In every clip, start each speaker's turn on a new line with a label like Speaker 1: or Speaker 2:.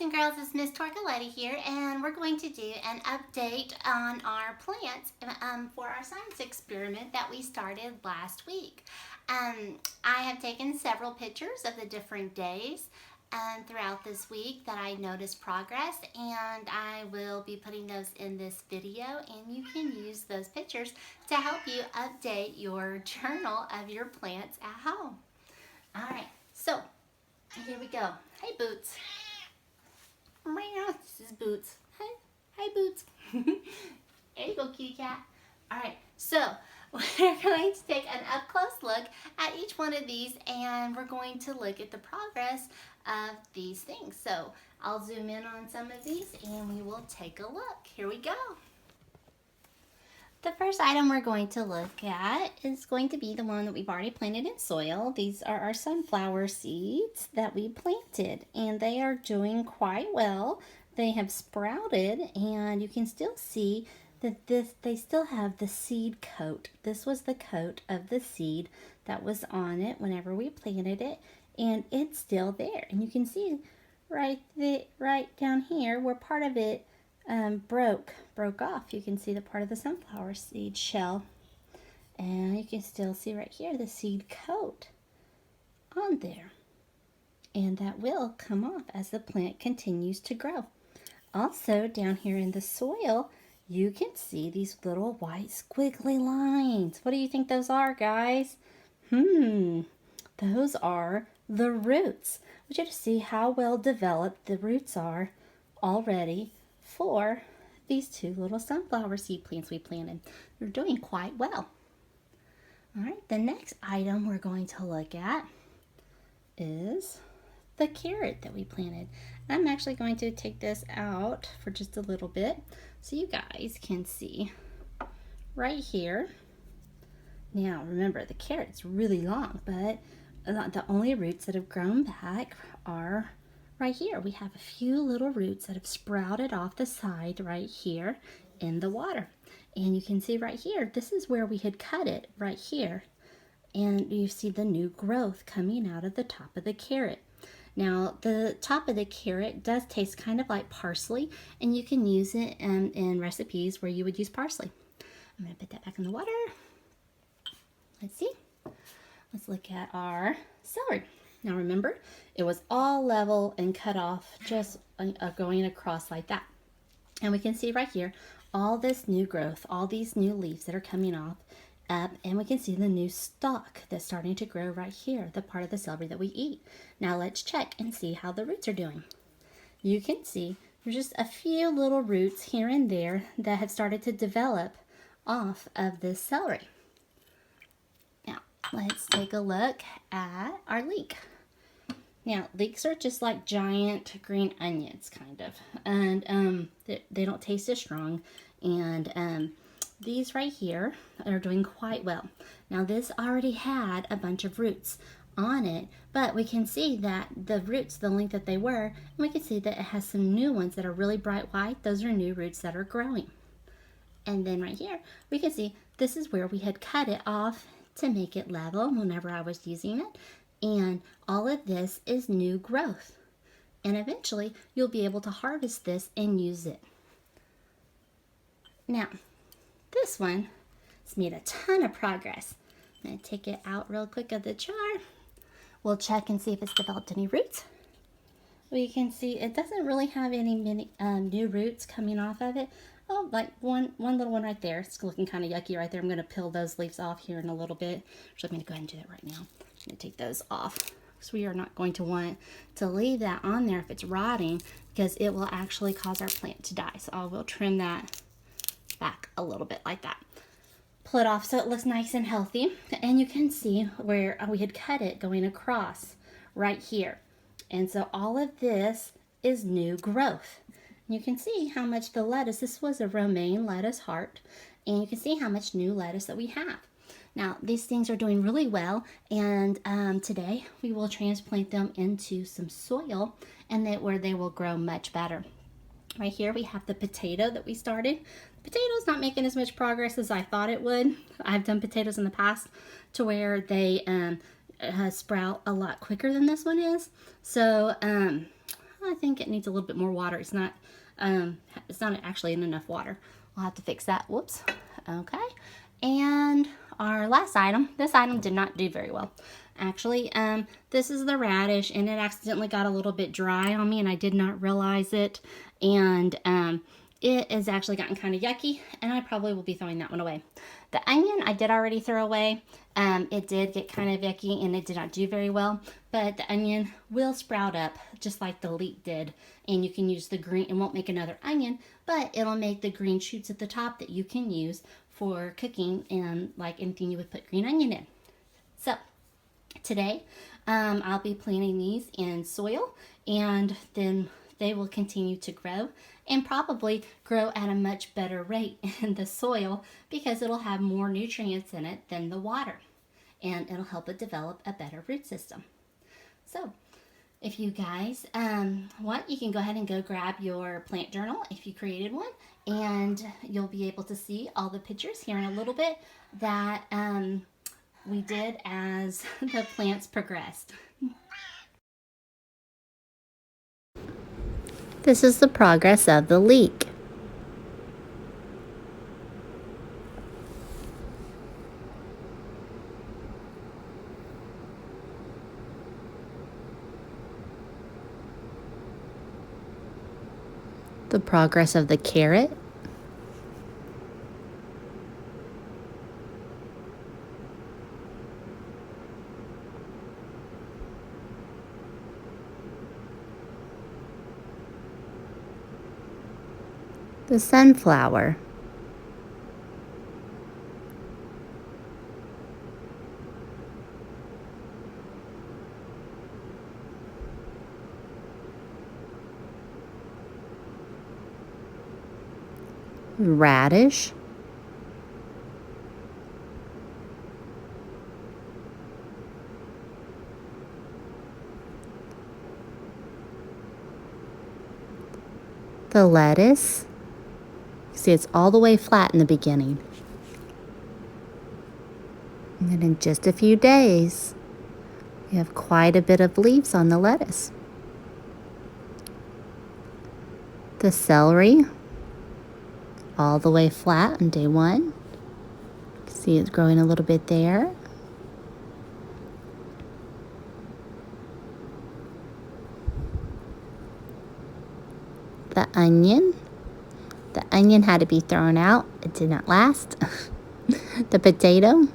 Speaker 1: and girls, it's Miss Torcoletti here, and we're going to do an update on our plants for our science experiment that we started last week. I have taken several pictures of the different days throughout this week that I noticed progress, and I will be putting those in this video, and you can use those pictures to help you update your journal of your plants at home. All right, so here we go. Hey, Boots. This is Boots. Hi, Boots. There you go, kitty cat. All right, so we're going to take an up-close look at each one of these, and we're going to look at the progress of these things. So I'll zoom in on some of these, and we will take a look. Here we go. The first item we're going to look at is going to be the one that we've already planted in soil. These are our sunflower seeds that we planted, and they are doing quite well. They have sprouted, and you can still see that they still have the seed coat. This was the coat of the seed that was on it whenever we planted it, and it's still there. And you can see right down here where part of it broke off. You can see the part of the sunflower seed shell, and you can still see right here the seed coat on there, and that will come off as the plant continues to grow. Also, down here in the soil, you can see these little white squiggly lines. What do you think those are, guys? Those are the roots. I want you to see how well developed the roots are already for these two little sunflower seed plants we planted. They're doing quite well. All right, the next item we're going to look at is the carrot that we planted. I'm actually going to take this out for just a little bit so you guys can see right here. Now remember, the carrot's really long, but the only roots that have grown back are right here. We have a few little roots that have sprouted off the side right here in the water. And you can see right here, this is where we had cut it right here. And you see the new growth coming out of the top of the carrot. Now, the top of the carrot does taste kind of like parsley, and you can use it in recipes where you would use parsley. I'm going to put that back in the water. Let's see. Let's look at our celery. Now remember, it was all level and cut off, just going across like that. And we can see right here, all this new growth, all these new leaves that are coming off up, and we can see the new stalk that's starting to grow right here, the part of the celery that we eat. Now let's check and see how the roots are doing. You can see there's just a few little roots here and there that have started to develop off of this celery. Now let's take a look at our leek. Now, leeks are just like giant green onions, kind of, and they don't taste as strong, and these right here are doing quite well. Now, this already had a bunch of roots on it, but we can see that the roots, the length that they were, and we can see that it has some new ones that are really bright white. Those are new roots that are growing. And then right here, we can see this is where we had cut it off to make it level whenever I was using it. And all of this is new growth. And eventually, you'll be able to harvest this and use it. Now, this one has made a ton of progress. I'm going to take it out real quick of the jar. We'll check and see if it's developed any roots. We can see it doesn't really have any new roots coming off of it. Oh, like one little one right there. It's looking kind of yucky right there. I'm going to peel those leaves off here in a little bit. So I'm going to go ahead and do that right now. I'm going to take those off because we are not going to want to leave that on there if it's rotting, because it will actually cause our plant to die. So I will trim that back a little bit like that. Pull it off so it looks nice and healthy. And you can see where we had cut it going across right here. And so all of this is new growth. You can see how much the lettuce, this was a romaine lettuce heart, and you can see how much new lettuce that we have. Now, these things are doing really well, and today we will transplant them into some soil, and where they will grow much better. Right here we have the potato that we started. The potato's not making as much progress as I thought it would. I've done potatoes in the past to where they sprout a lot quicker than this one is. So I think it needs a little bit more water. It's not actually in enough water. I'll have to fix that. Whoops. Okay. And our last item, this item did not do very well. Actually, this is the radish, and it accidentally got a little bit dry on me, and I did not realize it. And it has actually gotten kind of yucky, and I probably will be throwing that one away. The onion I did already throw away. It did get kind of yucky, and it did not do very well, but the onion will sprout up just like the leek did, and you can use the green. It won't make another onion, but it'll make the green shoots at the top that you can use for cooking and like anything you would put green onion in. So today, I'll be planting these in soil, and then they will continue to grow and probably grow at a much better rate in the soil because it'll have more nutrients in it than the water, and it'll help it develop a better root system. So if you guys want, you can go ahead and go grab your plant journal if you created one, and you'll be able to see all the pictures here in a little bit that we did as the plants progressed. This is the progress of the leek. The progress of the carrot. The sunflower. Radish. The lettuce. See, it's all the way flat in the beginning. And then in just a few days, you have quite a bit of leaves on the lettuce. The celery, all the way flat on day one. See, it's growing a little bit there. The onion. The onion had to be thrown out. It did not last. The potato.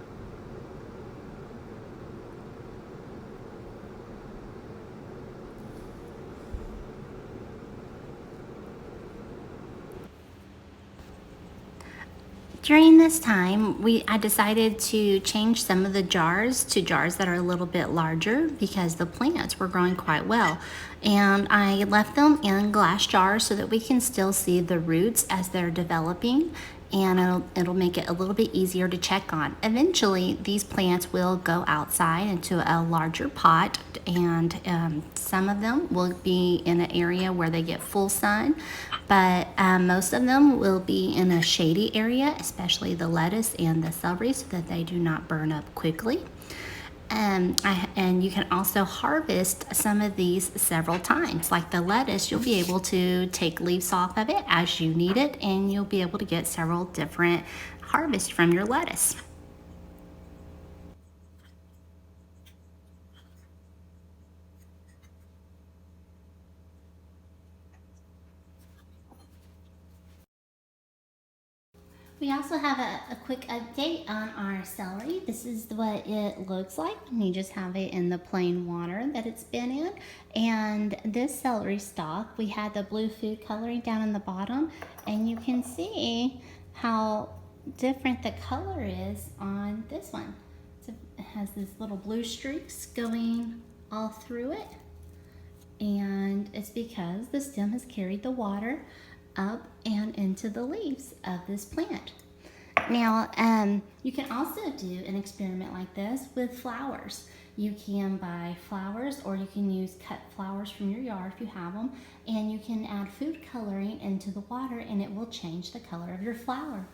Speaker 1: During this time, I decided to change some of the jars to jars that are a little bit larger because the plants were growing quite well. And I left them in glass jars so that we can still see the roots as they're developing, and it'll make it a little bit easier to check on. Eventually, these plants will go outside into a larger pot, and some of them will be in an area where they get full sun, but most of them will be in a shady area, especially the lettuce and the celery, so that they do not burn up quickly. And you can also harvest some of these several times. Like the lettuce, you'll be able to take leaves off of it as you need it, and you'll be able to get several different harvests from your lettuce. We also have a quick update on our celery. This is what it looks like when you just have it in the plain water that it's been in. And this celery stalk, we had the blue food coloring down in the bottom, and you can see how different the color is on this one. So it has these little blue streaks going all through it, and it's because the stem has carried the water up and into the leaves of this plant. Now, you can also do an experiment like this with flowers. You can buy flowers, or you can use cut flowers from your yard if you have them, and you can add food coloring into the water, and it will change the color of your flower.